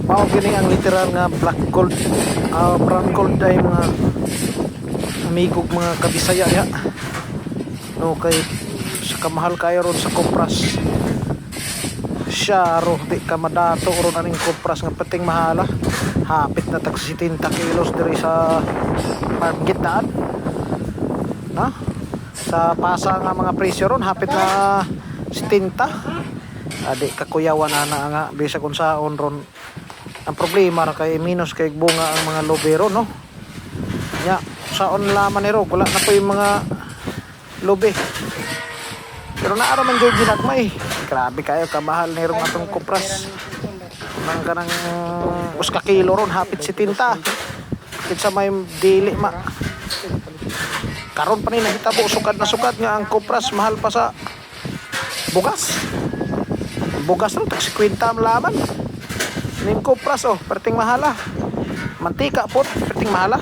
mao gini ang literal nga black gold, brown gold ay mga amigog mga kabisaya ya. No kay sa kamahal kayo ron sa Kopras. Siya ro di ka madato ron aning Kopras nga pating mahala. Hapit na tag 70 kilos diri sa gitnaan. Ha? Sa pasa nga mga presyo ron hapit na 70. Adi kakuyawan ana nga bisa kun saon ron. Ang problema ra kay minus kay bunga ang mga lobero no. Nya saon laman ni ro wala na po yung mga lobe. Pero naara man jud ginagmay. Grabe kayo kamahal ni ro atong Kopras. Nang kanang uska kilo ron hapit 70. Kinsa may dili ma. Karon pa ni nahitabo sukad na sukad nga ang Kopras mahal pa sa bugas. Bugas ron tag 50 ang laman. Ning Kopras perting mahala. Mantika po perting mahala.